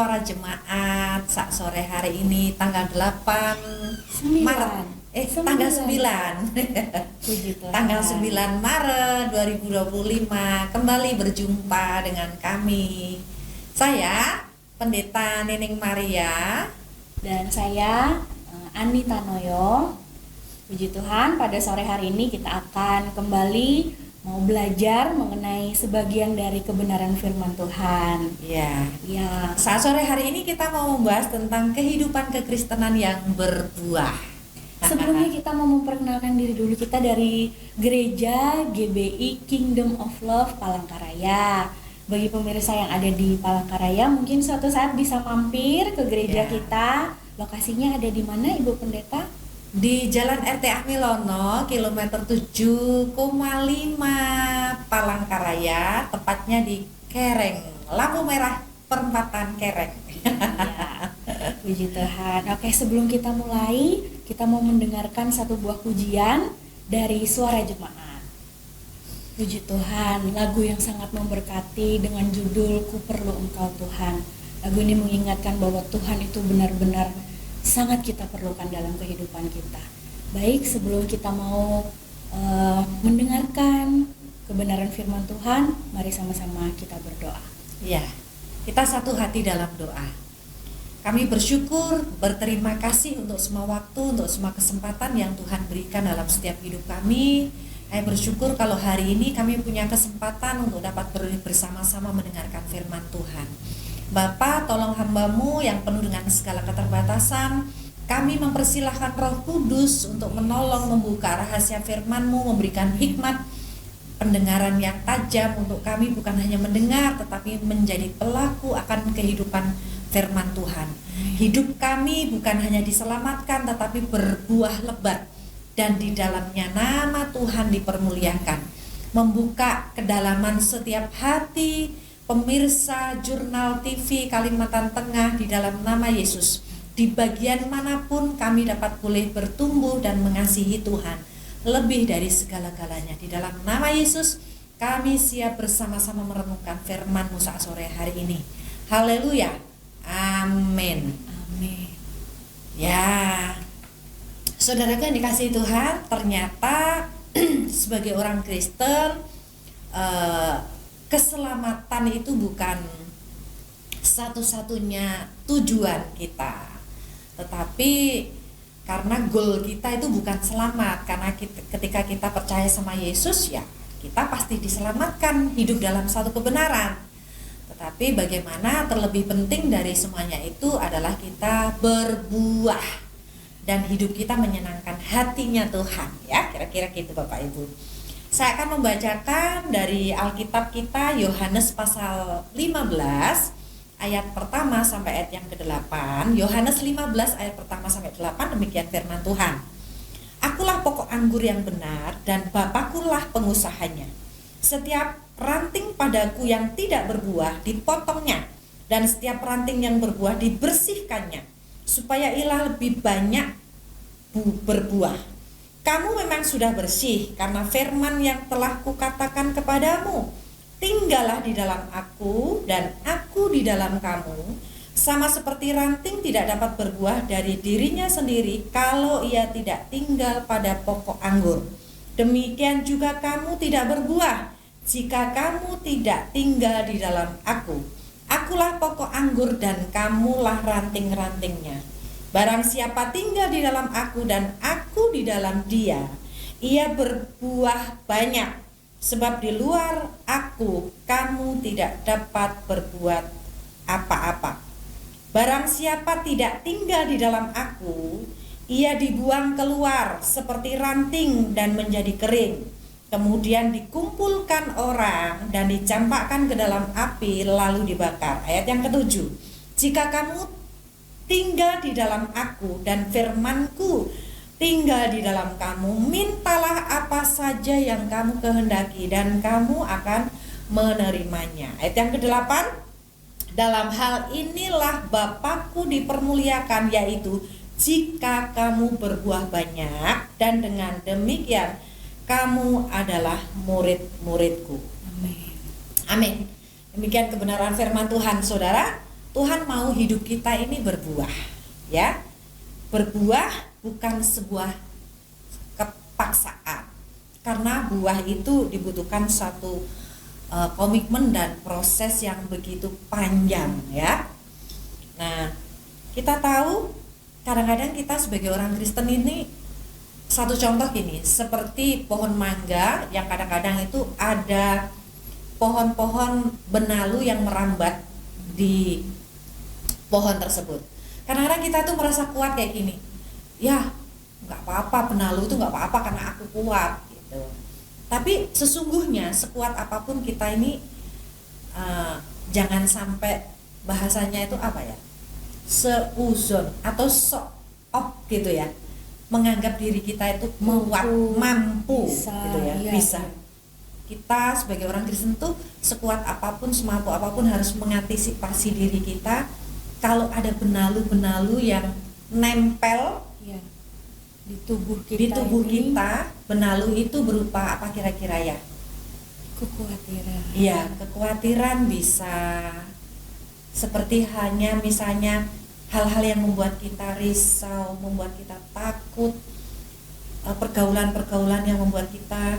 suara jemaat sak sore hari ini tanggal 8 Maret. Tanggal 9. Puji Tuhan. Tanggal 9 Maret 2025 kembali berjumpa dengan kami. Saya Pendeta Nining Maria Dan saya Ani Tanoyo. Puji Tuhan, pada sore hari ini kita akan kembali mau belajar mengenai sebagian dari kebenaran firman Tuhan. Ya. Ya, Saat sore hari ini kita mau membahas tentang kehidupan kekristenan yang berbuah. sebelumnya kita mau memperkenalkan diri dulu. Kita dari Gereja GBI Kingdom of Love Palangkaraya. Bagi pemirsa yang ada di Palangkaraya, mungkin suatu saat bisa mampir ke gereja Ya. kita. Lokasinya ada di mana, Ibu Pendeta? Di Jalan RT Ahmilono, kilometer 7,5 Palangkaraya, tepatnya di Kereng, lampu merah perempatan Kereng. Ya, puji Tuhan. Oke, sebelum kita mulai, kita mau mendengarkan satu buah pujian dari Suara Jemaat. Puji Tuhan, lagu yang sangat memberkati dengan judul Ku Perlu Engkau Tuhan. Lagu ini mengingatkan bahwa Tuhan itu benar-benar sangat kita perlukan dalam kehidupan kita. Baik, sebelum kita mau mendengarkan kebenaran firman Tuhan, mari sama-sama kita berdoa. Ya, kita satu hati dalam doa. Kami bersyukur, berterima kasih untuk semua waktu, untuk semua kesempatan yang Tuhan berikan dalam setiap hidup kami. Kami bersyukur kalau hari ini kami punya kesempatan untuk dapat bersama-sama mendengarkan firman Tuhan. Bapa, tolong hamba-Mu yang penuh dengan segala keterbatasan. Kami mempersilahkan Roh Kudus untuk menolong membuka rahasia firman-Mu, memberikan hikmat pendengaran yang tajam untuk kami, bukan hanya mendengar tetapi menjadi pelaku akan kehidupan firman Tuhan. Hidup kami bukan hanya diselamatkan tetapi berbuah lebat, dan di dalamnya nama Tuhan dipermuliakan. Membuka kedalaman setiap hati pemirsa Jurnal TV Kalimantan Tengah di dalam nama Yesus. Di bagian manapun kami dapat boleh bertumbuh dan mengasihi Tuhan lebih dari segala-galanya. Di dalam nama Yesus kami siap bersama-sama merenungkan firman-Mu saat sore hari ini. Haleluya. Amin. Amin. Ya, saudaraku yang dikasihi Tuhan, ternyata sebagai orang Kristen keselamatan itu bukan satu-satunya tujuan kita, tetapi karena goal kita itu bukan selamat. Karena ketika kita percaya sama Yesus, ya kita pasti diselamatkan, hidup dalam satu kebenaran. Tetapi bagaimana terlebih penting dari semuanya itu adalah kita berbuah dan hidup kita menyenangkan hatinya Tuhan. Ya, kira-kira gitu Bapak Ibu. Saya akan membacakan dari Alkitab kita, Yohanes pasal 15 ayat pertama sampai ayat yang ke-8. Yohanes 15 ayat pertama sampai 8, demikian firman Tuhan. Akulah pokok anggur yang benar dan Bapakulah pengusahanya. Setiap ranting padaku yang tidak berbuah dipotongnya, dan setiap ranting yang berbuah dibersihkannya, supaya ia lebih banyak berbuah. Kamu memang sudah bersih karena firman yang telah kukatakan kepadamu. Tinggallah di dalam aku dan aku di dalam kamu. Sama seperti ranting tidak dapat berbuah dari dirinya sendiri kalau ia tidak tinggal pada pokok anggur. Demikian juga kamu tidak berbuah jika kamu tidak tinggal di dalam aku. Akulah pokok anggur dan kamulah ranting-rantingnya. Barang siapa tinggal di dalam aku dan aku di dalam dia, ia berbuah banyak. Sebab di luar aku, kamu tidak dapat berbuat apa-apa. Barang siapa tidak tinggal di dalam aku, ia dibuang keluar seperti ranting dan menjadi kering. Kemudian dikumpulkan orang dan dicampakkan ke dalam api lalu dibakar. Ayat yang ke-7. Jika kamu tinggal di dalam aku dan firmanku tinggal di dalam kamu, mintalah apa saja yang kamu kehendaki dan kamu akan menerimanya. Ayat yang ke-8, dalam hal inilah Bapakku dipermuliakan, yaitu jika kamu berbuah banyak, dan dengan demikian kamu adalah murid-muridku. Amin. Amin. Demikian kebenaran firman Tuhan, saudara. Tuhan mau hidup kita ini berbuah, ya. Berbuah bukan sebuah kepaksaan, karena buah itu dibutuhkan satu komitmen dan proses yang begitu panjang, ya. Nah, kita tahu kadang-kadang kita sebagai orang Kristen ini, satu contoh gini, seperti pohon mangga yang kadang-kadang itu ada pohon-pohon benalu yang merambat di pohon tersebut. Kadang-kadang kita tuh merasa kuat kayak gini, ya nggak apa-apa, benalu itu nggak apa-apa karena aku kuat gitu. Tapi sesungguhnya sekuat apapun kita ini, jangan sampai bahasanya itu apa ya, seuzon atau sok-op gitu ya, menganggap diri kita itu kuat, mampu bisa, gitu ya, iya. bisa. Kita sebagai orang Kristen tuh sekuat apapun, semampu apapun harus mengantisipasi diri kita kalau ada benalu-benalu yang nempel Ya. Di tubuh di kita tubuh ini kita. Benalu itu berupa apa kira-kira ya? kekhawatiran. Iya, kekhawatiran bisa seperti hanya misalnya hal-hal yang membuat kita risau, membuat kita takut, pergaulan-pergaulan yang membuat kita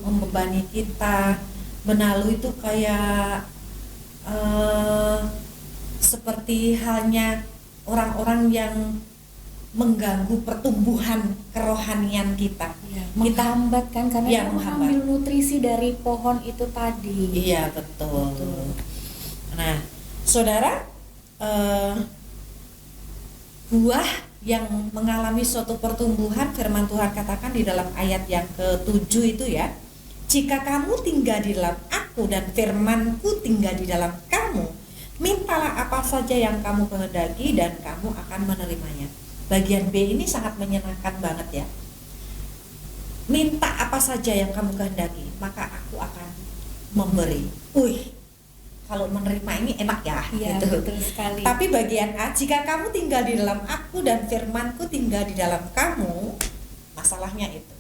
membebani kita. Benalu itu kayak seperti halnya orang-orang yang mengganggu pertumbuhan kerohanian kita. Ya, menghambat kan, karena Ya, dia menghambat. mengambil nutrisi dari pohon itu tadi. Iya, betul. Betul. Nah, saudara, buah yang mengalami suatu pertumbuhan, firman Tuhan katakan di dalam ayat yang ke-7 itu ya, jika kamu tinggal di dalam aku dan firmanku tinggal di dalam kamu, mintalah apa saja yang kamu kehendaki dan kamu akan menerimanya. Bagian B ini sangat menyenangkan banget ya. Minta apa saja yang kamu kehendaki, maka aku akan memberi. Kalau menerima ini enak ya, Iya, gitu. betul sekali. Tapi bagian A, jika kamu tinggal di dalam aku dan firmanku tinggal di dalam kamu, masalahnya itu.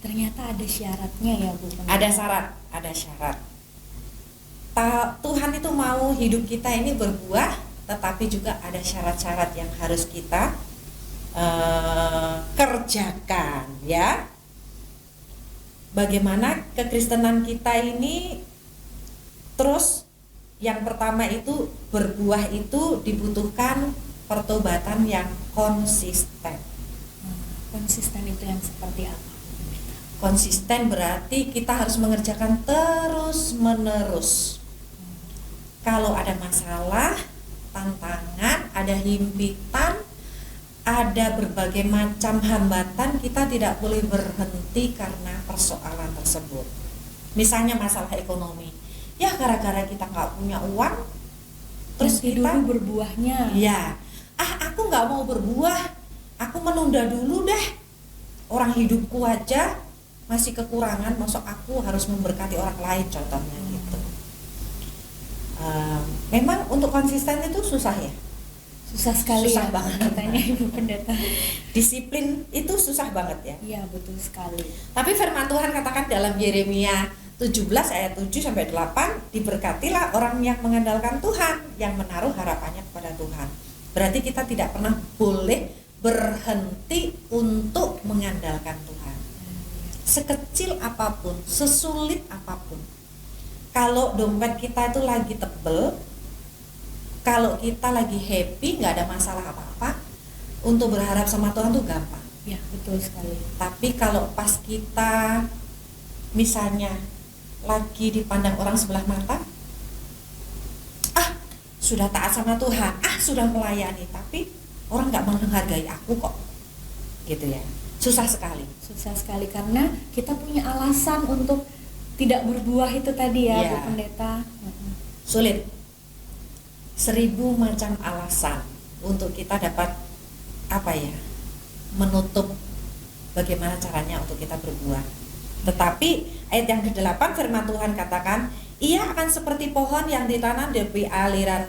Ternyata ada syaratnya ya, Bu. Ada syarat. Tuhan itu mau hidup kita ini berbuah, tetapi juga ada syarat-syarat yang harus kita kerjakan, ya. Bagaimana kekristenan kita ini, terus yang pertama itu berbuah itu dibutuhkan pertobatan yang konsisten. Konsisten itu yang seperti apa? Konsisten berarti kita harus mengerjakan terus menerus. Kalau ada masalah, tantangan, ada himpitan, ada berbagai macam hambatan, kita tidak boleh berhenti karena persoalan tersebut. Misalnya masalah ekonomi, ya gara-gara kita nggak punya uang, terus Nanti kita dulu berbuahnya. ya, aku nggak mau berbuah, aku menunda dulu deh. Orang hidupku aja masih kekurangan, masuk aku harus memberkati orang lain, contohnya gitu. Memang untuk konsisten itu susah ya. Susah sekali Susah ya, banget. katanya Ibu Pendeta. Disiplin itu susah banget ya. Iya, betul sekali. Tapi firman Tuhan katakan dalam Yeremia 17 ayat 7 sampai 8, diberkatilah orang yang mengandalkan Tuhan, yang menaruh harapannya kepada Tuhan. Berarti kita tidak pernah boleh berhenti untuk mengandalkan Tuhan. Sekecil apapun, sesulit apapun. Kalau dompet kita itu lagi tebel, kalau kita lagi happy, nggak ada masalah apa-apa, untuk berharap sama Tuhan tuh gampang. Ya, betul sekali. Tapi kalau pas kita misalnya lagi dipandang orang sebelah mata, sudah taat sama Tuhan, sudah melayani, tapi orang nggak menghargai aku kok, gitu ya. Susah sekali. Susah sekali karena kita punya alasan untuk tidak berbuah itu tadi ya, Iya. Bu Pendeta. Sulit. 1000 macam alasan untuk kita dapat menutup bagaimana caranya untuk kita berbuah. Tetapi ayat yang ke-8 firman Tuhan katakan, ia akan seperti pohon yang ditanam di tepi aliran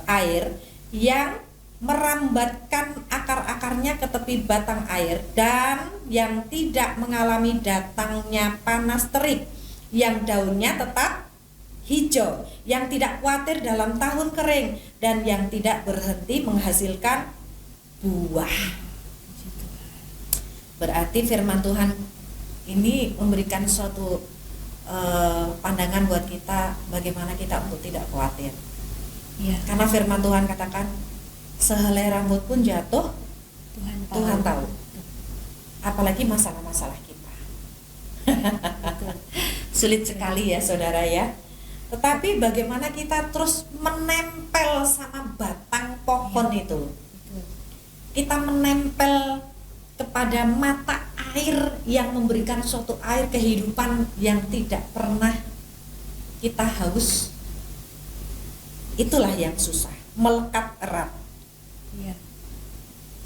air, yang merambatkan akar-akarnya ke tepi batang air, dan yang tidak mengalami datangnya panas terik, yang daunnya tetap hijau, yang tidak khawatir dalam tahun kering, dan yang tidak berhenti menghasilkan buah. Berarti firman Tuhan ini memberikan suatu pandangan buat kita bagaimana kita untuk tidak khawatir. Ya. Karena firman Tuhan katakan sehelai rambut pun jatuh, Tuhan tahu. Apalagi masalah-masalah kita. Sulit sekali ya saudara ya. Tetapi bagaimana kita terus menempel sama batang pohon itu. Kita menempel kepada mata air yang memberikan suatu air kehidupan yang tidak pernah kita haus. Itulah yang susah, melekat erat.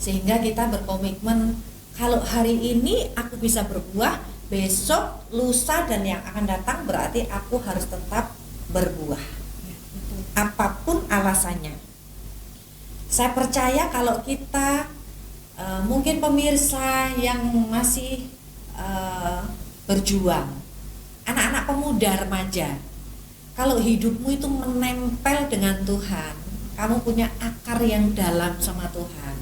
Sehingga kita berkomitmen, kalau hari ini aku bisa berbuah, besok, lusa, dan yang akan datang berarti aku harus tetap berbuah. Apapun alasannya. Saya percaya kalau kita mungkin pemirsa yang masih berjuang, anak-anak pemuda, remaja, kalau hidupmu itu menempel dengan Tuhan, kamu punya akar yang dalam sama Tuhan,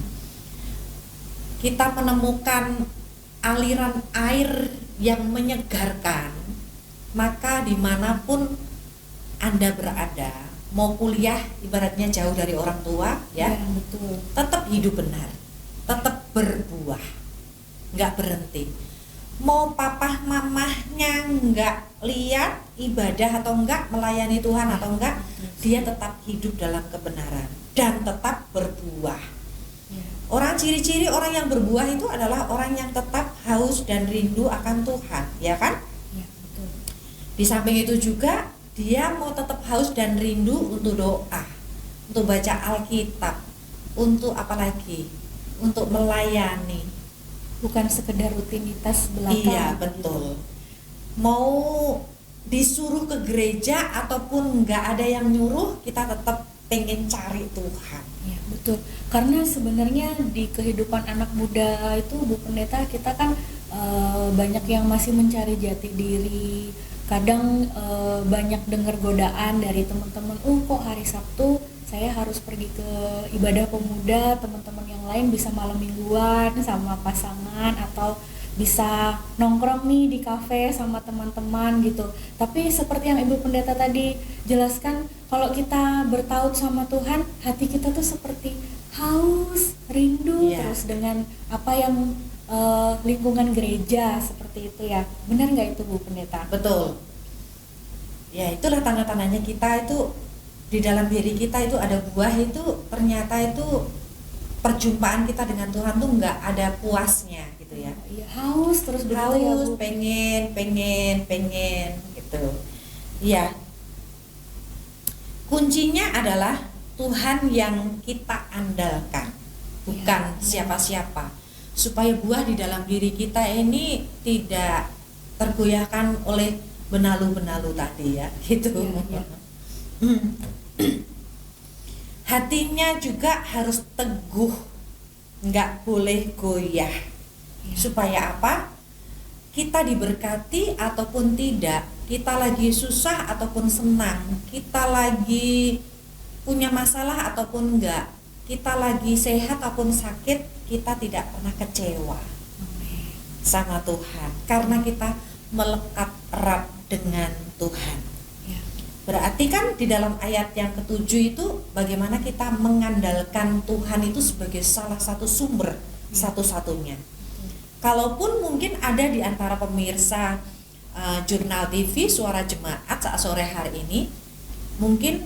kita menemukan aliran air yang menyegarkan, maka dimanapun Anda berada, mau kuliah ibaratnya jauh dari orang tua, ya, betul. Tetap hidup benar, tetap berbuah, nggak berhenti. Mau papah mamahnya nggak lihat ibadah atau enggak, melayani Tuhan atau enggak, dia tetap hidup dalam kebenaran dan tetap berbuah. Orang ciri-ciri orang yang berbuah itu adalah orang yang tetap haus dan rindu akan Tuhan, ya kan? Ya, betul. Di samping itu juga dia mau tetap haus dan rindu untuk doa, untuk baca Alkitab, untuk apa lagi? Untuk melayani. Bukan sekedar rutinitas belaka. Iya, betul. Mau disuruh ke gereja ataupun nggak ada yang nyuruh, kita tetap pengen cari Tuhan. Ya, betul. Karena sebenarnya di kehidupan anak muda itu, Bu Pendeta, kita kan banyak yang masih mencari jati diri. Kadang banyak dengar godaan dari teman-teman, kok hari Sabtu saya harus pergi ke ibadah pemuda, teman-teman yang lain bisa malam mingguan sama pasangan atau bisa nongkrong nih di kafe sama teman-teman gitu. Tapi seperti yang Ibu Pendeta tadi jelaskan, kalau kita bertaut sama Tuhan, hati kita tuh seperti haus, rindu, terus dengan apa yang lingkungan gereja seperti itu ya. Benar nggak itu Bu Pendeta? Betul. Ya, itulah tanda-tandanya kita itu di dalam diri kita itu ada buah, itu ternyata itu perjumpaan kita dengan Tuhan tuh nggak ada puasnya gitu ya. Iya, haus terus haus, ya, Bu. pengen gitu. Iya. Kuncinya adalah Tuhan yang kita andalkan, bukan siapa-siapa. Supaya buah di dalam diri kita ini tidak tergoyahkan oleh benalu-benalu tadi ya, gitu. Ya. Hatinya juga harus teguh, nggak boleh goyah. Supaya apa? Kita diberkati ataupun tidak, kita lagi susah ataupun senang, kita lagi punya masalah ataupun enggak, kita lagi sehat ataupun sakit, kita tidak pernah kecewa sama Tuhan, karena kita melekat erat dengan Tuhan. Berarti kan di dalam ayat yang ke-7 itu bagaimana kita mengandalkan Tuhan itu sebagai salah satu sumber satu-satunya. Kalaupun mungkin ada di antara pemirsa Jurnal TV Suara Jemaat saat sore hari ini, mungkin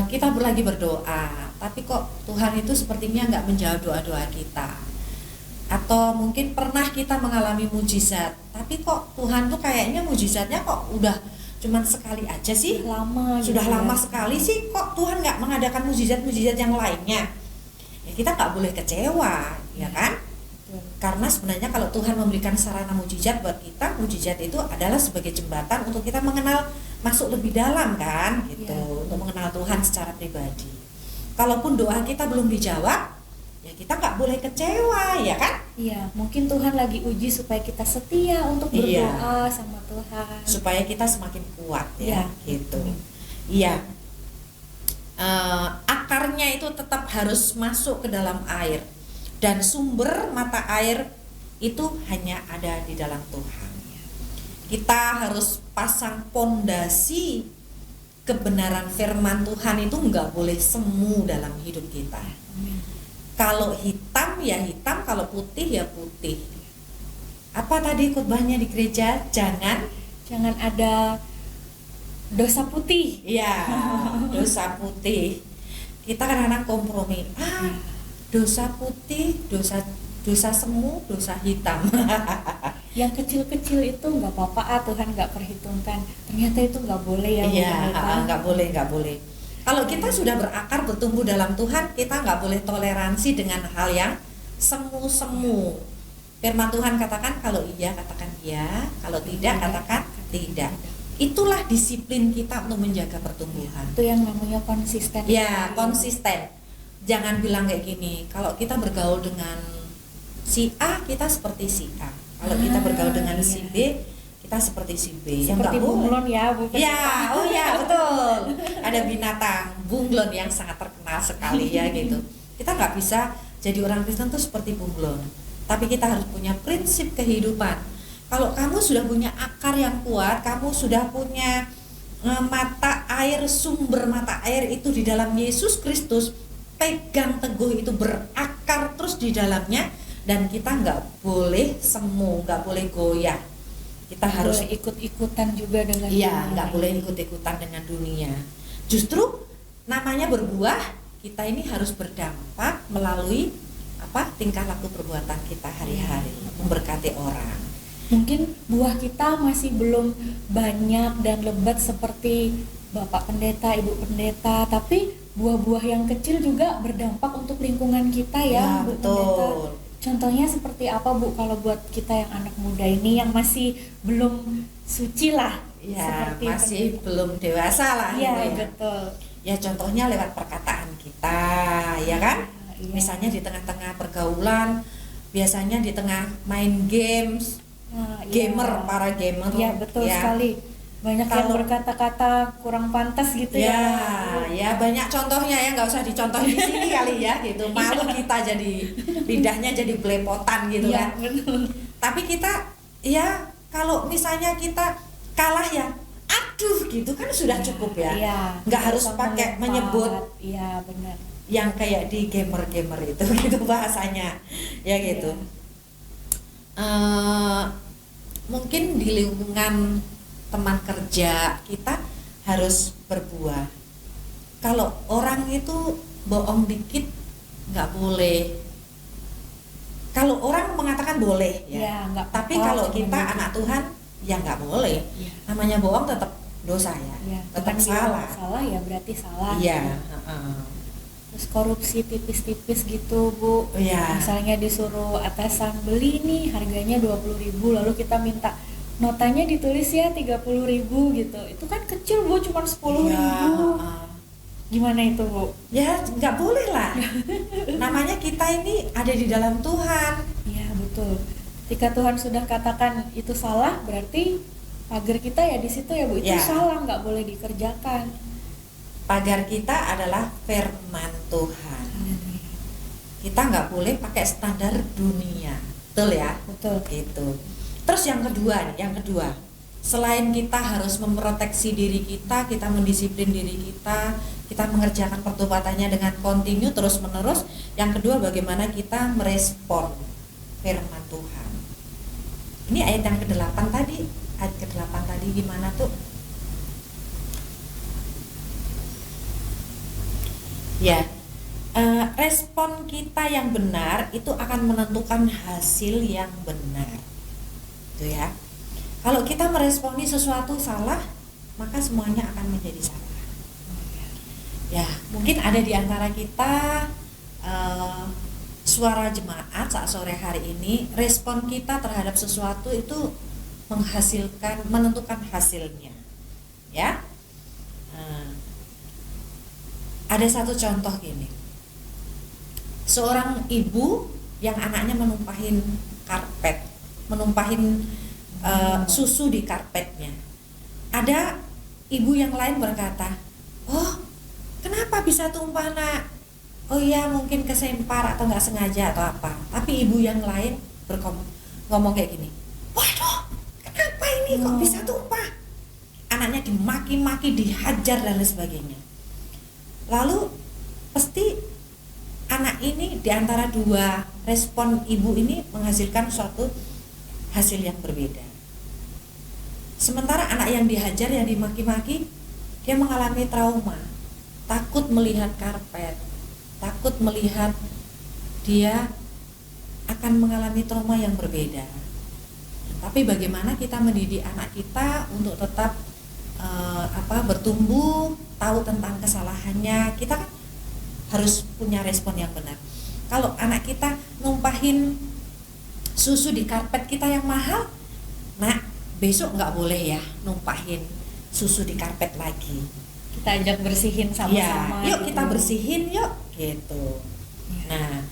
kita lagi berdoa, tapi kok Tuhan itu sepertinya nggak menjawab doa-doa kita. Atau mungkin pernah kita mengalami mujizat, tapi kok Tuhan tuh kayaknya mujizatnya kok udah cuman sekali aja sih, sudah lama sekali sih, kok Tuhan nggak mengadakan mujizat-mujizat yang lainnya. Ya kita nggak boleh kecewa, ya kan? Karena sebenarnya kalau Tuhan memberikan sarana mujizat buat kita, mujizat itu adalah sebagai jembatan untuk kita mengenal, masuk lebih dalam kan, gitu, untuk mengenal Tuhan secara pribadi. Kalaupun doa kita belum dijawab, ya kita nggak boleh kecewa, ya kan? Iya, mungkin Tuhan lagi uji supaya kita setia untuk Iya. berdoa sama Tuhan. Supaya kita semakin kuat, ya, Iya. gitu. Iya. Akarnya itu tetap harus masuk ke dalam air, dan sumber mata air itu hanya ada di dalam Tuhan. Kita harus pasang pondasi kebenaran firman Tuhan, itu nggak boleh semu dalam hidup kita. Kalau hitam ya hitam, kalau putih ya putih. Apa tadi khotbahnya di gereja? Jangan ada dosa putih. ya dosa putih. Kita kadang-kadang kompromi. Dosa putih, dosa semu, dosa hitam. Yang kecil-kecil itu nggak apa-apa, Tuhan nggak perhitungkan. Ternyata itu nggak boleh ya. Iya, nggak boleh. Kalau kita sudah berakar, bertumbuh dalam Tuhan, kita nggak boleh toleransi dengan hal yang semu-semu. Firman Tuhan katakan kalau iya katakan iya, kalau tidak katakan tidak. Itulah disiplin kita untuk menjaga pertumbuhan. Itu yang namanya konsisten. Ya, konsisten. Jangan bilang kayak gini, kalau kita bergaul dengan si A, kita seperti si A. Kalau kita bergaul dengan si B, kita seperti si B. Yang Seperti nggak boleh. bunglon ya, Bu. Ya, oh ya, betul. Ada binatang bunglon yang sangat terkenal sekali ya gitu. Kita nggak bisa jadi orang Kristen tuh seperti bunglon. Tapi kita harus punya prinsip kehidupan. Kalau kamu sudah punya akar yang kuat, kamu sudah punya mata air, sumber mata air itu di dalam Yesus Kristus, pegang teguh itu, berakar terus di dalamnya, dan kita nggak boleh semu, nggak boleh goyah. Kita harus ikut-ikutan juga dengan iya, dunia. nggak boleh ikut-ikutan dengan dunia. Justru namanya berbuah, kita ini harus berdampak melalui tingkah laku perbuatan kita hari-hari, memberkati orang. Mungkin buah kita masih belum banyak dan lebat seperti Bapak Pendeta, Ibu Pendeta, tapi buah-buah yang kecil juga berdampak untuk lingkungan kita ya, Bu betul. Pendeta. Contohnya seperti apa, Bu, kalau buat kita yang anak muda ini yang masih belum suci lah, Ya, seperti masih pendeta. belum dewasa lah Iya, gitu ya. betul. Ya contohnya lewat perkataan kita, ya kan? Iya. Misalnya di tengah-tengah pergaulan, biasanya di tengah main games, Nah, gamer, para gamer. Iya, betul ya. sekali. Banyak yang Kalau- berkata-kata kurang pantas gitu Ya, ya. ya banyak contohnya ya, nggak usah dicontohin di sini kali ya gitu. Malu kita jadi lidahnya jadi belepotan gitu Iya, kan. betul. Tapi kita ya kalau misalnya kita kalah ya, aduh gitu kan sudah cukup ya. Iya. Nggak harus Sama pakai lompat. menyebut Iya, benar. yang kayak di gamer-gamer itu gitu bahasanya ya gitu. Mungkin di lingkungan teman kerja kita harus berbuah. Kalau orang itu bohong dikit nggak boleh. Kalau orang mengatakan boleh ya, Ya, nggak tapi apa-apa kalau untuk kita memiliki. anak Tuhan ya nggak boleh. Iya. Namanya bohong tetap dosa ya, Ya, tetap Tuhan bilang salah. salah ya berarti salah. Iya. Terus korupsi tipis-tipis gitu, Bu. Iya. Misalnya disuruh atasan beli nih harganya 20.000, lalu kita minta notanya ditulis ya 30.000 gitu. Itu kan kecil, Bu, cuma 10.000. Iya, Gimana itu, Bu? ya nggak boleh lah. Namanya kita ini ada di dalam Tuhan. Iya, betul. Ketika Tuhan sudah katakan itu salah, berarti pagar kita ya di situ ya, Bu. Itu Ya. salah, nggak boleh dikerjakan. Pagar kita adalah firman Tuhan. Kita nggak boleh pakai standar dunia, betul ya? Betul. Gitu. Terus yang kedua, selain kita harus memproteksi diri kita mendisiplin diri kita mengerjakan pertobatannya dengan kontinu terus menerus. Yang kedua, bagaimana kita merespon firman Tuhan. Ini ayat yang ke-8 tadi. Ayat ke-8 tadi gimana tuh? Ya, respon kita yang benar itu akan menentukan hasil yang benar, itu ya. Kalau kita meresponi sesuatu salah, maka semuanya akan menjadi salah. Ya, mungkin ada di antara kita suara jemaat saat sore hari ini, respon kita terhadap sesuatu itu menentukan hasilnya, ya. Ada satu contoh gini. seorang ibu yang anaknya menumpahin karpet, menumpahin susu di karpetnya. Ada ibu yang lain berkata, oh kenapa bisa tumpah nak? Oh iya mungkin kesempar atau nggak sengaja atau apa. Tapi ibu yang lain ngomong kayak gini, waduh kenapa ini kok bisa tumpah? Anaknya dimaki-maki, dihajar dan lain sebagainya. Lalu pasti anak ini diantara dua respon ibu ini menghasilkan suatu hasil yang berbeda. Sementara anak yang dihajar, yang dimaki-maki, dia mengalami trauma, takut melihat karpet, takut melihat, dia akan mengalami trauma yang berbeda. Tapi bagaimana kita mendidik anak kita untuk tetap bertumbuh, tahu tentang kesalahannya? Kita kan harus punya respon yang benar. Kalau anak kita numpahin susu di karpet kita yang mahal, nak besok nggak boleh ya numpahin susu di karpet lagi. Kita ajak bersihin sama-sama. Ya, yuk gitu. kita bersihin yuk, gitu. Nah,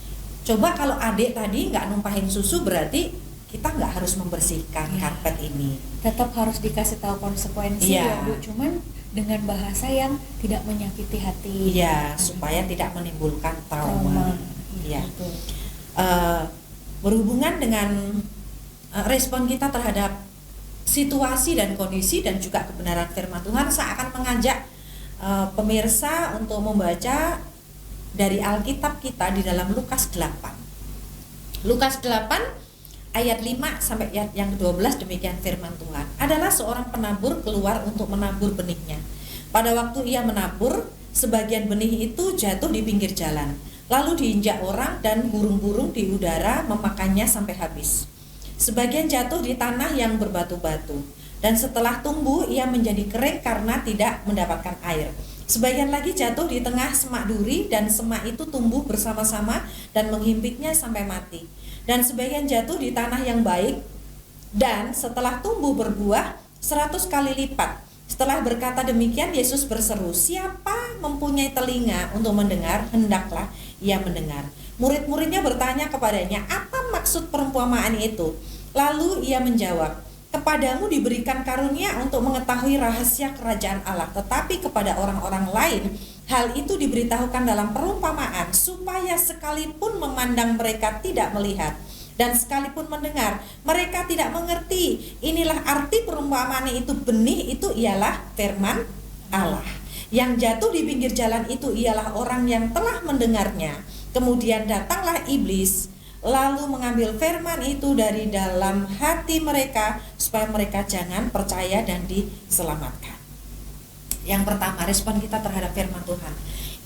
coba kalau adik tadi nggak numpahin susu, berarti kita nggak harus membersihkan karpet ini. Tetap harus dikasih tahu konsekuensi ya Bu, cuman dengan bahasa yang tidak menyakiti hati. Iya, supaya tidak menimbulkan trauma. Iya. Berhubungan dengan respon kita terhadap situasi dan kondisi dan juga kebenaran firman Tuhan, saya akan mengajak pemirsa untuk membaca dari Alkitab kita di dalam Lukas 8. Lukas 8 ayat 5 sampai ayat yang ke-12, demikian firman Tuhan. Adalah seorang penabur keluar untuk menabur benihnya. Pada waktu ia menabur, sebagian benih itu jatuh di pinggir jalan, lalu diinjak orang dan burung-burung di udara memakannya sampai habis. Sebagian jatuh di tanah yang berbatu-batu, dan setelah tumbuh ia menjadi kering karena tidak mendapatkan air. Sebagian lagi jatuh di tengah semak duri, dan semak itu tumbuh bersama-sama dan menghimpitnya sampai mati. Dan sebagian jatuh di tanah yang baik, dan setelah tumbuh berbuah 100 kali lipat. Setelah berkata demikian, Yesus berseru, siapa mempunyai telinga untuk mendengar, hendaklah ia mendengar. Murid-muridnya bertanya kepadanya, apa maksud perumpamaan itu? Lalu ia menjawab, kepadamu diberikan karunia untuk mengetahui rahasia kerajaan Allah, tetapi kepada orang-orang lain hal itu diberitahukan dalam perumpamaan, supaya sekalipun memandang mereka tidak melihat, dan sekalipun mendengar mereka tidak mengerti. Inilah arti perumpamaan itu, benih itu ialah firman Allah. Yang jatuh di pinggir jalan itu ialah orang yang telah mendengarnya. Kemudian datanglah iblis, lalu mengambil firman itu dari dalam hati mereka, supaya mereka jangan percaya dan diselamatkan. Yang pertama, respon kita terhadap firman Tuhan.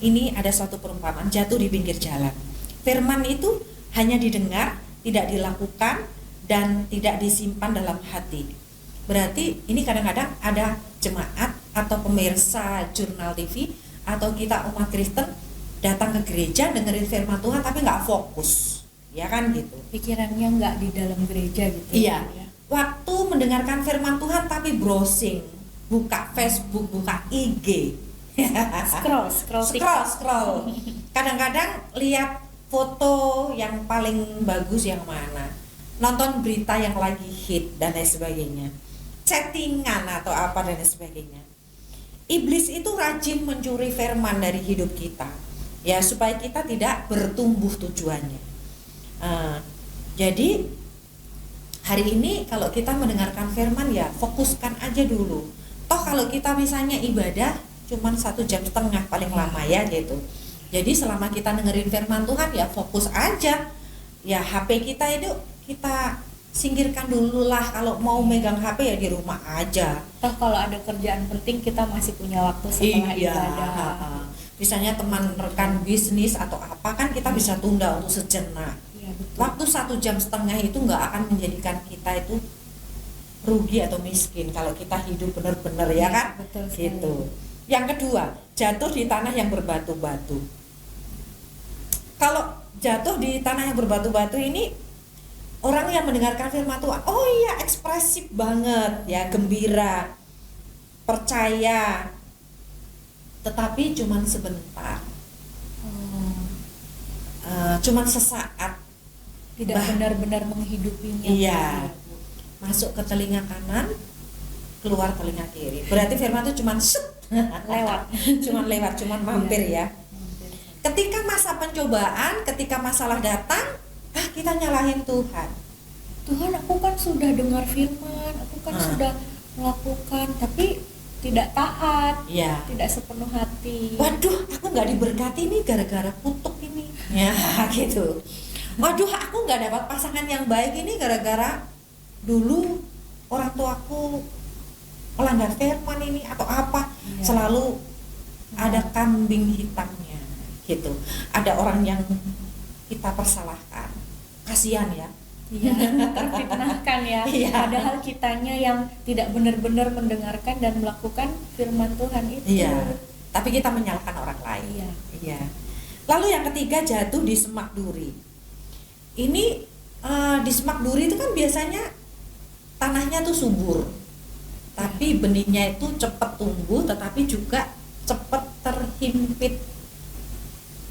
Ini ada suatu perumpamaan, jatuh di pinggir jalan. Firman itu hanya didengar, tidak dilakukan, dan tidak disimpan dalam hati. Berarti ini kadang-kadang ada jemaat atau pemirsa jurnal TV atau kita umat Kristen datang ke gereja dengerin firman Tuhan tapi nggak fokus, ya kan gitu. Pikirannya nggak di dalam gereja gitu. Iya. Waktu mendengarkan firman Tuhan tapi browsing, buka Facebook, buka IG, scroll. Kadang-kadang lihat foto yang paling bagus yang mana, nonton berita yang lagi hit dan lain sebagainya, chattingan atau apa dan lain sebagainya. Iblis itu rajin mencuri firman dari hidup kita, ya, supaya kita tidak bertumbuh tujuannya. Jadi hari ini kalau kita mendengarkan firman, ya fokuskan aja dulu. Toh kalau kita misalnya ibadah cuman 1,5 jam paling lama ya gitu. Jadi selama kita dengerin firman Tuhan, ya fokus aja. Ya HP kita itu kita singkirkan dulu lah. Kalau mau megang HP ya di rumah aja. Toh kalau ada kerjaan penting kita masih punya waktu setelah ibadah. Misalnya teman rekan bisnis atau apa, kan kita bisa tunda untuk sejenak. Ya, betul. Waktu 1,5 jam itu nggak akan menjadikan kita itu rugi atau miskin kalau kita hidup benar-benar, ya kan? Betul sekali. Gitu. Yang kedua, jatuh di tanah yang berbatu-batu. Kalau jatuh di tanah yang berbatu-batu ini, orang yang mendengarkan firman Tuhan, oh iya, ekspresif banget, ya, gembira, percaya, tetapi cuman sebentar. cuman sesaat, Tidak benar-benar menghidupinya. Iya. Masuk ke telinga kanan, keluar telinga kiri. Berarti firman itu cuman Lewat. cuman mampir ya. Ketika masa pencobaan, ketika masalah datang, kita nyalahin Tuhan. Tuhan, aku kan sudah dengar firman, aku kan sudah melakukan, tapi tidak taat, Iya. tidak sepenuh hati. Waduh, aku nggak diberkati nih gara-gara kutuk ini. Ya, gitu. Waduh, aku nggak dapat pasangan yang baik ini gara-gara dulu orang tuaku melanggar firman ini atau apa. Iya. Selalu ada kambing hitamnya, gitu. Ada orang yang kita persalahkan. Kasihan ya. Iya, terfitnahkan ya. Iya. Padahal kitanya yang tidak benar-benar mendengarkan dan melakukan firman Tuhan itu. Iya. Tapi kita menyalahkan orang lain. Iya. Iya. Lalu yang ketiga, jatuh di semak duri. Ini di semak duri itu kan biasanya tanahnya tuh subur, tapi benihnya itu cepat tumbuh, tetapi juga cepat terhimpit.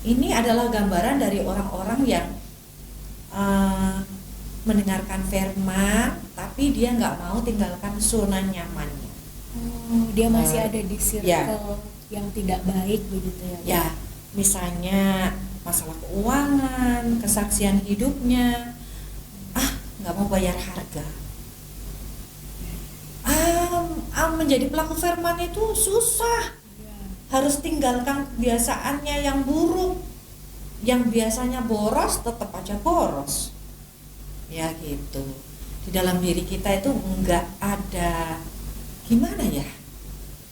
Ini adalah gambaran dari orang-orang yang mendengarkan firman, tapi dia nggak mau tinggalkan zona nyamannya. Dia masih ada di circle Ya. yang tidak baik begitu ya. Bu? Ya, misalnya masalah keuangan, kesaksian hidupnya, nggak mau bayar harga. Menjadi pelaku firman itu susah. Iya. Harus tinggalkan kebiasaannya yang buruk. Yang biasanya boros tetap aja boros. Ya gitu. Di dalam diri kita itu enggak ada, gimana ya,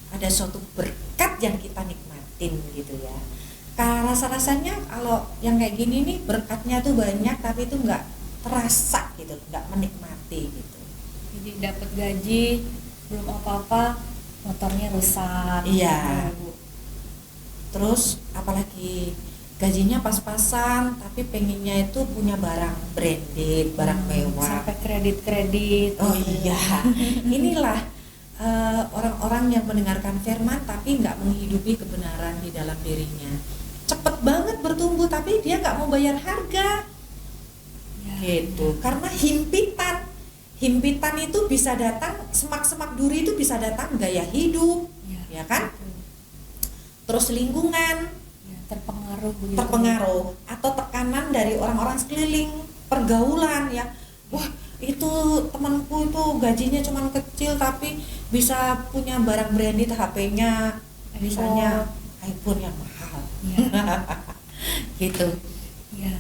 ada suatu berkat yang kita nikmatin gitu ya. Karena rasa-rasanya kalau yang kayak gini nih berkatnya tuh banyak, tapi itu enggak terasa gitu, enggak menikmati gitu. Jadi dapat gaji belum apa-apa, motornya rusak. Iya. Bu. Terus apalagi gajinya pas-pasan, tapi pengennya itu punya barang branded, barang mewah. Sampai kredit-kredit. Oh gitu. iya, inilah orang-orang yang mendengarkan firman tapi nggak menghidupi kebenaran di dalam dirinya. Cepet banget bertumbuh tapi dia nggak mau bayar harga, Ya. gitu. Karena himpitan itu bisa datang, semak-semak duri itu bisa datang gaya hidup, ya kan? Betul. Terus lingkungan, Ya, terpengaruh begitu. terpengaruh atau tekanan dari orang-orang sekeliling, pergaulan ya. Wah, itu temanku itu gajinya cuma kecil tapi bisa punya barang branded, HP-nya misalnya iPhone yang mahal. Ya. Gitu. Ya.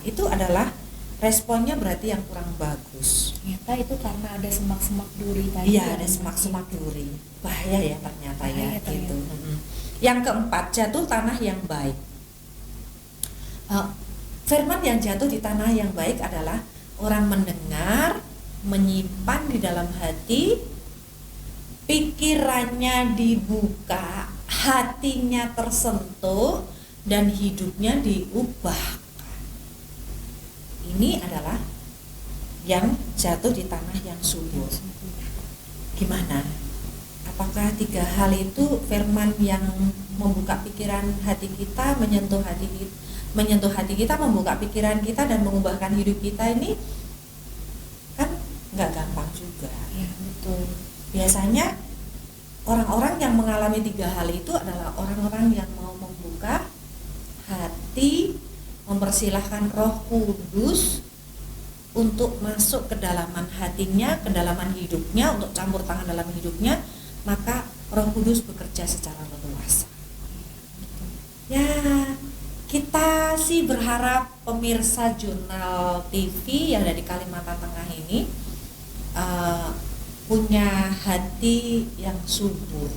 Itu adalah responnya berarti yang kurang bagus. Ternyata itu karena ada semak-semak duri tadi. Iya, ada semak-semak duri. Bahaya ya ternyata ya, Bahaya ternyata. gitu. Yang keempat, jatuh tanah yang baik. Firman yang jatuh di tanah yang baik adalah orang mendengar, menyimpan di dalam hati, pikirannya dibuka, hatinya tersentuh, dan hidupnya diubahkan. Ini adalah yang jatuh di tanah yang subur. Gimana? Apakah tiga hal itu firman yang membuka pikiran hati kita, menyentuh hati kita, membuka pikiran kita dan mengubahkan hidup kita ini kan nggak gampang juga. Ya, betul. Biasanya orang-orang yang mengalami tiga hal itu adalah orang-orang yang mau membuka hati, mempersilahkan Roh Kudus untuk masuk ke dalaman hatinya, ke dalaman hidupnya, untuk campur tangan dalam hidupnya, maka Roh Kudus bekerja secara leluasa. Ya, kita sih berharap pemirsa Jurnal TV yang ada di Kalimantan Tengah ini punya hati yang subur,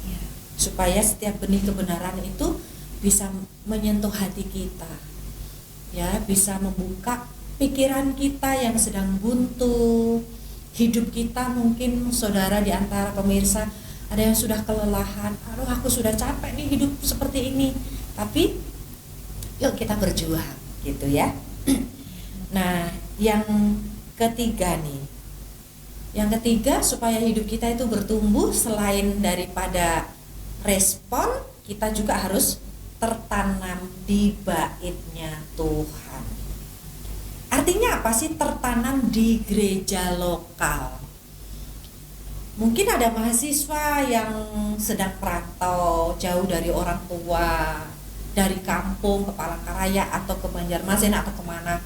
Ya. supaya setiap benih kebenaran itu bisa menyentuh hati kita, ya, bisa membuka pikiran kita yang sedang buntu, hidup kita. Mungkin saudara di antara pemirsa ada yang sudah kelelahan, aduh aku sudah capek nih hidup seperti ini, tapi yuk kita berjuang gitu ya. Nah, yang ketiga nih, yang ketiga, supaya hidup kita itu bertumbuh, selain daripada respon, kita juga harus tertanam di baitnya Tuhan. Artinya apa sih tertanam di gereja lokal? Mungkin ada mahasiswa yang sedang merantau jauh dari orang tua, dari kampung ke Palangkaraya atau ke Banjarmasin atau kemana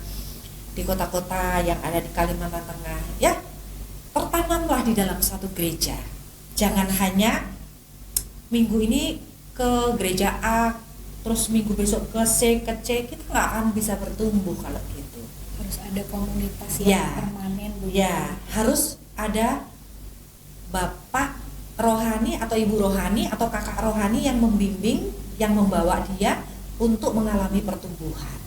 di kota-kota yang ada di Kalimantan Tengah. Ya, tertanamlah di dalam satu gereja. Jangan hanya minggu ini ke gereja A, terus minggu besok ke C, ke C. Kita nggak akan bisa bertumbuh kalau gitu. Harus ada komunitas yang permanen. Ya, harus ada bapak rohani atau ibu rohani atau kakak rohani yang membimbing, yang membawa dia untuk mengalami pertumbuhan.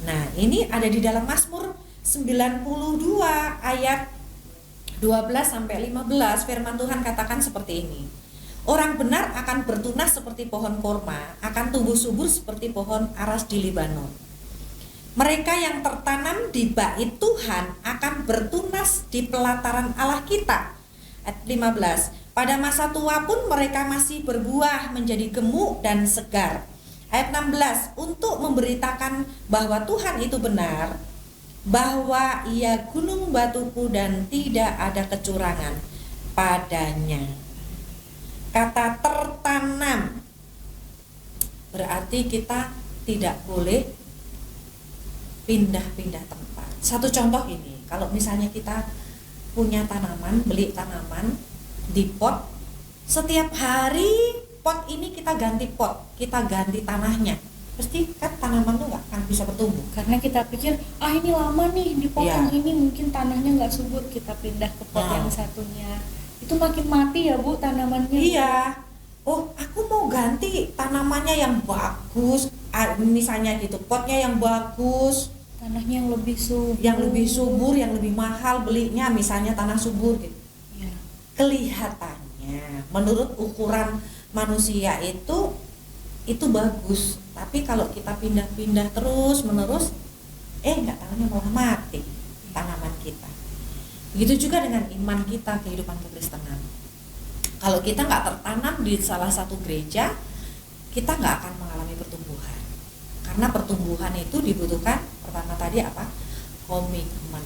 Nah, ini ada di dalam Mazmur 92 ayat 12 sampai 15. Firman Tuhan katakan seperti ini. Orang benar akan bertunas seperti pohon korma, akan tumbuh subur seperti pohon aras di Libanon. Mereka yang tertanam di bait Tuhan akan bertunas di pelataran Allah kita. Ayat 15. Pada masa tua pun mereka masih berbuah menjadi gemuk dan segar. Ayat 16. Untuk memberitakan bahwa Tuhan itu benar, bahwa ia gunung batuku dan tidak ada kecurangan padanya. Kata tertanam berarti kita tidak boleh pindah-pindah tempat. Satu contoh ini, kalau misalnya kita punya tanaman, beli tanaman di pot, setiap hari pot ini kita ganti pot, kita ganti tanahnya, pasti kan tanaman tuh nggak akan bisa bertumbuh. Karena kita pikir, ini lama nih di pot yang ini mungkin tanahnya nggak subur, kita pindah ke pot yang satunya, itu makin mati ya Bu tanamannya. Iya. Oh, aku mau ganti tanamannya yang bagus, misalnya gitu, potnya yang bagus, tanahnya yang lebih subur, yang lebih mahal belinya, misalnya tanah subur gitu. Ya. Kelihatannya menurut ukuran manusia itu bagus, tapi kalau kita pindah-pindah terus menerus, nggak tahunya malah mati tanaman kita. Begitu juga dengan iman kita, kehidupan kekristenan. Kalau kita nggak tertanam di salah satu gereja, kita nggak akan mengalami pertumbuhan. Karena pertumbuhan itu dibutuhkan, pertama tadi apa? Komitmen,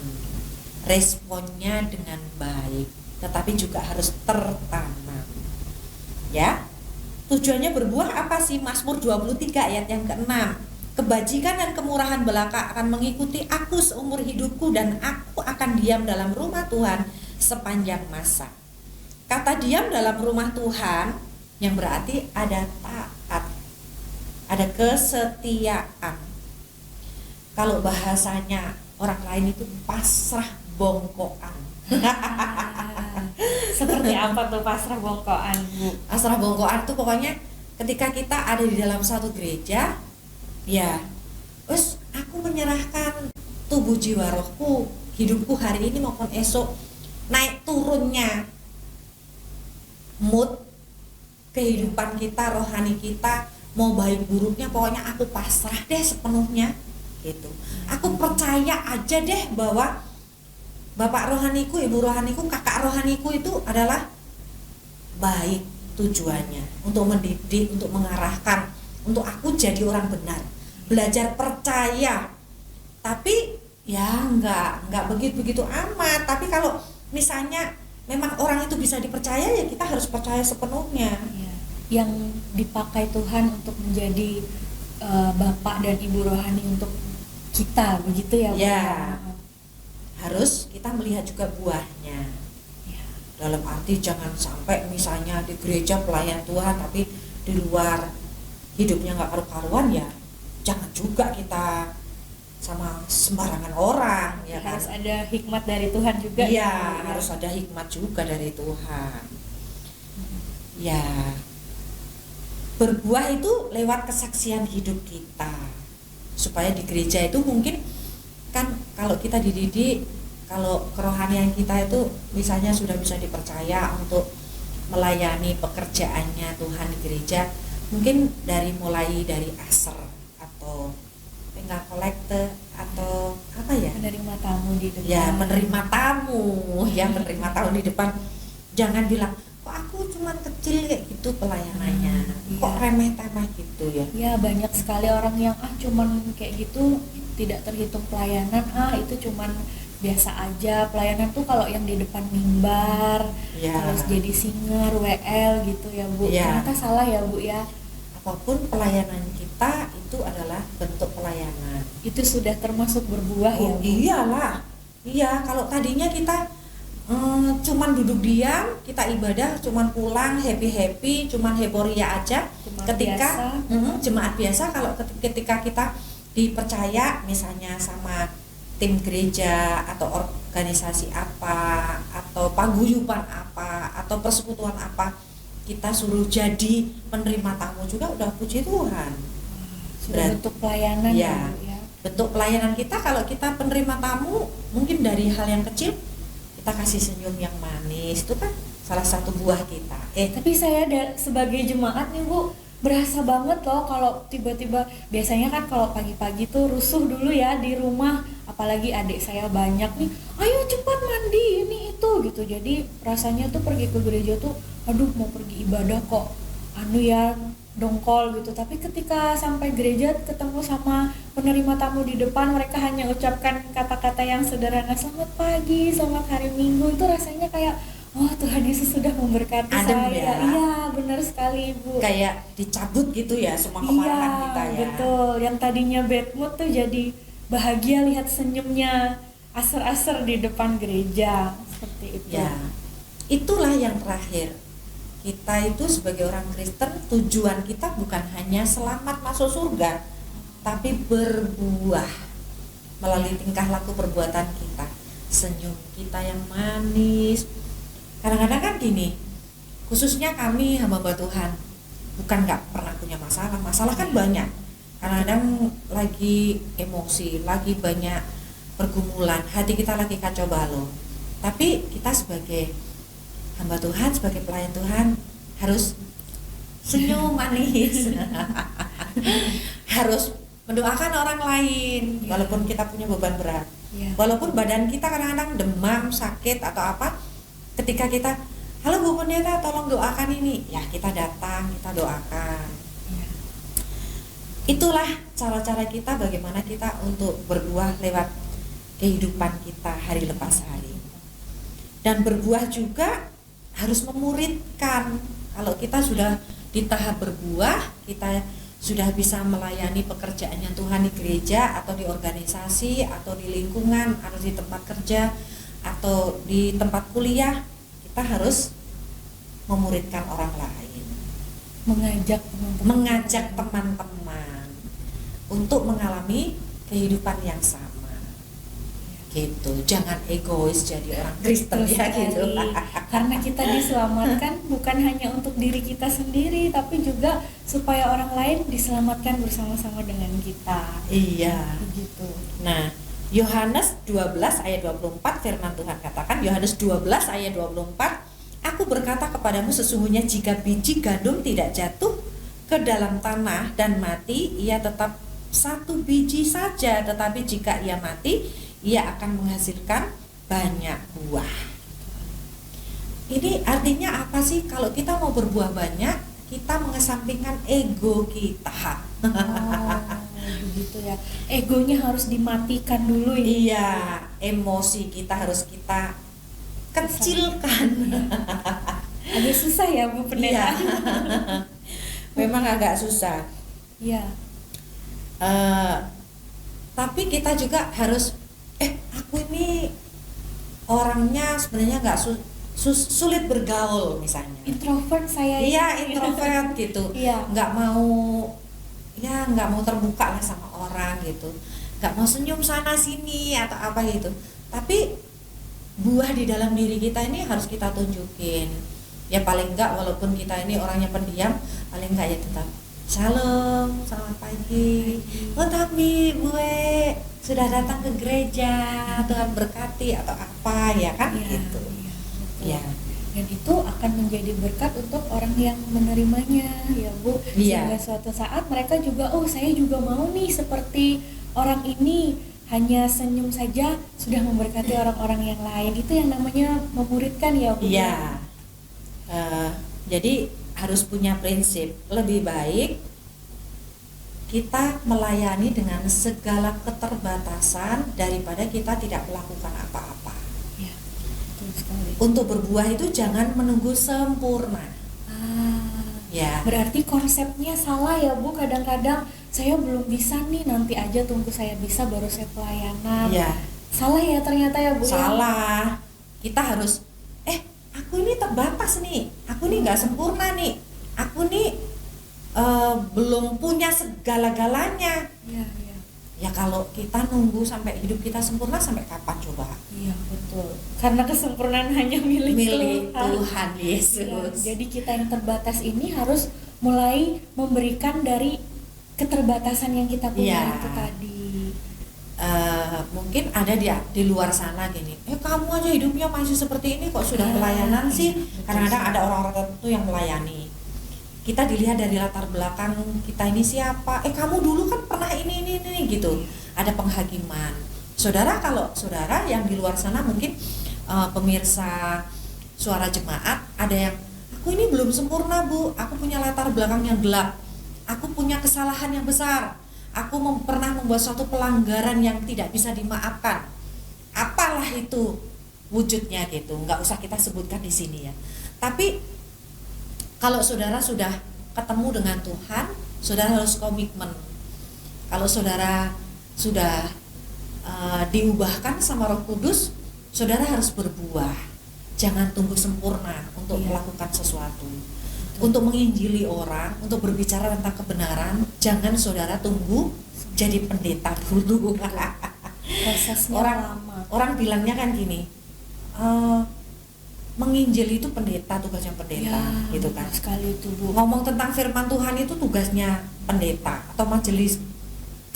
responnya dengan baik, tetapi juga harus tertanam. Ya, tujuannya berbuah apa sih? Mazmur 23 ayat yang ke-6. Kebajikan dan kemurahan belaka akan mengikuti aku seumur hidupku, dan aku akan diam dalam rumah Tuhan sepanjang masa. Kata diam dalam rumah Tuhan yang berarti ada taat, ada kesetiaan. Kalau bahasanya orang lain itu pasrah bongkoan. Seperti apa tuh pasrah bongkoan, Bu? Pasrah bongkoan tuh pokoknya ketika kita ada di dalam satu gereja, ya, terus aku menyerahkan tubuh jiwa rohku, hidupku hari ini maupun esok, naik turunnya mood kehidupan kita, rohani kita, mau baik buruknya, pokoknya aku pasrah deh sepenuhnya gitu. Aku percaya aja deh bahwa bapak rohaniku, ibu rohaniku, kakak rohaniku itu adalah baik tujuannya untuk mendidik, untuk mengarahkan, untuk aku jadi orang benar, belajar percaya. Tapi ya nggak begitu amat. Tapi kalau misalnya memang orang itu bisa dipercaya, ya kita harus percaya sepenuhnya. Ya, yang dipakai Tuhan untuk menjadi bapak dan ibu rohani untuk kita, begitu ya, Bu? Ya, harus kita melihat juga buahnya. Ya. Dalam arti jangan sampai misalnya di gereja pelayan Tuhan tapi di luar hidupnya nggak karu-karuan, ya jangan juga kita sama sembarangan orang, ya kan? Harus ada hikmat dari Tuhan juga. Iya, harus ada hikmat juga dari Tuhan. Ya, berbuah itu lewat kesaksian hidup kita. Supaya di gereja itu mungkin kan kalau kita dididik, kalau kerohanian kita itu misalnya sudah bisa dipercaya untuk melayani pekerjaannya Tuhan di gereja, mungkin mulai dari asar atau tinggal kolekte atau apa ya, menerima tamu di depan. Ya, menerima tamu di depan. Jangan bilang kok aku cuman kecil kayak gitu pelayanannya, kok remeh-temeh gitu ya. Ya, banyak sekali orang yang cuman kayak gitu tidak terhitung pelayanan, itu cuman biasa aja. Pelayanan tuh kalau yang di depan mimbar, Ya. terus jadi singer, WL gitu ya Bu. Ya. Ternyata salah ya Bu ya. Apapun pelayanan kita itu adalah bentuk pelayanan. Itu sudah termasuk berbuah ya Oh Bu. iyalah, iya. Kalau tadinya kita cuman duduk diam, kita ibadah, cuman pulang happy, cuman heboria aja. Jemaat Ketika biasa. jemaat biasa, kalau ketika kita dipercaya misalnya sama tim gereja atau organisasi apa atau paguyuban apa atau persekutuan apa, kita suruh jadi penerima tamu juga udah puji Tuhan. Sudah bentuk pelayanan Ya. ya Bu ya. Bentuk pelayanan kita kalau kita penerima tamu mungkin dari hal yang kecil, kita kasih senyum yang manis, itu kan salah satu buah kita. Tapi saya sebagai jemaat nih Bu, berasa banget loh kalau tiba-tiba, biasanya kan kalau pagi-pagi tuh rusuh dulu ya di rumah, apalagi adik saya banyak nih, ayo cepat mandi ini itu gitu. Jadi rasanya tuh pergi ke gereja tuh, aduh mau pergi ibadah kok dongkol gitu. Tapi ketika sampai gereja ketemu sama penerima tamu di depan, mereka hanya ucapkan kata-kata yang sederhana, selamat pagi, selamat hari Minggu, itu rasanya kayak Tuhan Yesus sudah memberkati Adem saya. ya. Iya, benar sekali Bu. Kayak dicabut gitu ya semua kemarahan kita ya. Betul. Yang tadinya bad mood tuh jadi bahagia lihat senyumnya aser-aser di depan gereja, seperti itu. Ya, itulah yang terakhir. Kita itu sebagai orang Kristen, tujuan kita bukan hanya selamat masuk surga, tapi berbuah melalui tingkah laku perbuatan kita, senyum kita yang manis. Kadang-kadang kan gini, khususnya kami hamba Tuhan, bukan nggak pernah punya masalah. Masalah kan banyak. Kadang-kadang lagi emosi, lagi banyak pergumulan, hati kita lagi kacau balau. Tapi kita sebagai hamba Tuhan, sebagai pelayan Tuhan harus senyum manis. Harus mendoakan orang lain walaupun kita punya beban berat. Walaupun badan kita kadang-kadang demam, sakit atau apa, ketika kita, halo Bu Pendeta tolong doakan ini, ya kita datang, kita doakan. Itulah cara-cara kita bagaimana kita untuk berbuah lewat kehidupan kita hari lepas hari. Dan berbuah juga harus memuridkan. Kalau kita sudah di tahap berbuah, kita sudah bisa melayani pekerjaannya Tuhan di gereja atau di organisasi atau di lingkungan atau di tempat kerja atau di tempat kuliah, kita harus memuridkan orang lain, mengajak teman-teman untuk mengalami kehidupan yang sama. Gitu, jangan egois jadi orang Kristen ya gitu. Karena kita diselamatkan bukan hanya untuk diri kita sendiri, tapi juga supaya orang lain diselamatkan bersama-sama dengan kita. Iya. Begitu. Nah, Yohanes 12 ayat 24 firman Tuhan katakan, Yohanes 12 ayat 24, aku berkata kepadamu sesungguhnya jika biji gandum tidak jatuh ke dalam tanah dan mati, ia tetap satu biji saja, tetapi jika ia mati, ia akan menghasilkan banyak buah. Ini artinya apa sih? Kalau kita mau berbuah banyak, kita mengesampingkan ego kita. Begitu ya. Egonya harus dimatikan dulu ini. Iya, emosi kita harus kita kecilkan. Agak susah ya Bu Pendeta. Iya. Memang agak susah. Iya. Tapi kita juga harus aku ini orangnya sebenarnya nggak sulit bergaul misalnya. Introvert saya. Iya, introvert gitu. Iya. Nggak mau terbuka lah sama orang gitu. Nggak mau senyum sana sini atau apa gitu. Tapi buah di dalam diri kita ini harus kita tunjukin. Ya paling enggak walaupun kita ini orangnya pendiam, paling enggak ya tetap shalom, selamat pagi. Oh tapi gue sudah datang ke gereja, Tuhan berkati atau apa ya kan gitu. Ya. Dan itu akan menjadi berkat untuk orang yang menerimanya ya Bu. Sehingga suatu saat mereka juga, saya juga mau nih seperti orang ini, hanya senyum saja sudah memberkati orang-orang yang lain. Itu yang namanya memuridkan ya Bu. Iya. Jadi harus punya prinsip, lebih baik kita melayani dengan segala keterbatasan daripada kita tidak melakukan apa-apa. Ya, betul sekali. Untuk berbuah itu jangan menunggu sempurna. Ya. Berarti konsepnya salah ya Bu, kadang-kadang saya belum bisa nih, nanti aja tunggu saya bisa baru saya pelayanan. Ya. Salah ya ternyata ya Bu. Salah. Kita harus aku ini terbatas nih, aku ini nggak sempurna nih, aku nih belum punya segala-galanya. Iya, iya. Ya kalau kita nunggu sampai hidup kita sempurna, sampai kapan coba? Iya, betul. Karena kesempurnaan hanya milik Tuhan Yesus. Ya, jadi kita yang terbatas ini harus mulai memberikan dari keterbatasan yang kita punya itu tadi. Mungkin ada di luar sana gini, kamu aja hidupnya masih seperti ini kok sudah pelayanan sih. Kadang-kadang ada orang-orang tertentu yang melayani. Kita dilihat dari latar belakang kita ini siapa, kamu dulu kan pernah ini gitu. Ada penghakiman. Saudara, kalau saudara yang di luar sana mungkin pemirsa Suara Jemaat, ada yang aku ini belum sempurna Bu, aku punya latar belakang yang gelap, aku punya kesalahan yang besar, aku pernah membuat suatu pelanggaran yang tidak bisa dimaafkan. Apalah itu wujudnya gitu, nggak usah kita sebutkan di sini ya. Tapi kalau saudara sudah ketemu dengan Tuhan, saudara harus komitmen. Kalau saudara sudah diubahkan sama Roh Kudus, saudara harus berbuah. Jangan tunggu sempurna untuk melakukan sesuatu. Untuk menginjili orang, untuk berbicara tentang kebenaran, jangan saudara tunggu jadi pendeta dulu. Prosesnya lama. Orang bilangnya kan gini, menginjili itu pendeta, tugasnya pendeta, gitu kan. Sekali itu Bu. Ngomong tentang firman Tuhan itu tugasnya pendeta atau majelis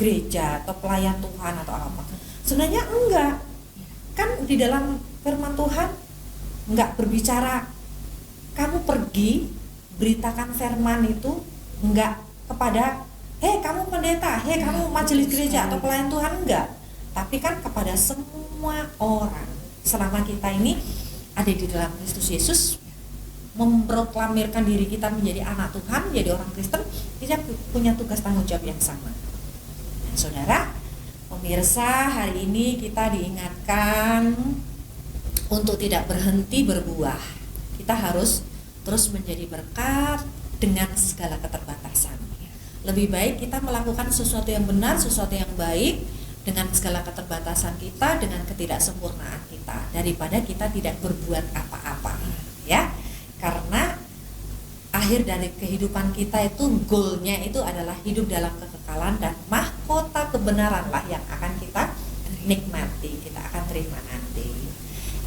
gereja atau pelayan Tuhan atau apa. Sebenarnya enggak. Kan di dalam firman Tuhan enggak berbicara kamu pergi beritakan firman itu enggak kepada kamu pendeta, kamu majelis gereja atau pelayan Tuhan, enggak. Tapi kan kepada semua orang selama kita ini ada di dalam Kristus Yesus, memproklamirkan diri kita menjadi anak Tuhan, menjadi orang Kristen, kita punya tugas tanggung jawab yang sama. Nah, saudara, pemirsa, hari ini kita diingatkan untuk tidak berhenti berbuah. Kita harus terus menjadi berkat dengan segala keterbatasan. Lebih baik kita melakukan sesuatu yang benar, sesuatu yang baik dengan segala keterbatasan kita, dengan ketidaksempurnaan kita, daripada kita tidak berbuat apa-apa, ya. Karena akhir dari kehidupan kita itu, goalnya itu adalah hidup dalam kekekalan, dan mahkota kebenaranlah yang akan kita nikmati, kita akan terima nanti.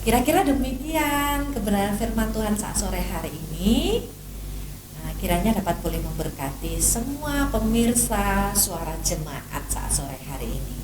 Kira-kira demikian kebenaran firman Tuhan saat sore hari ini. Kiranya dapat boleh memberkati semua pemirsa Suara Jemaat saat sore hari ini.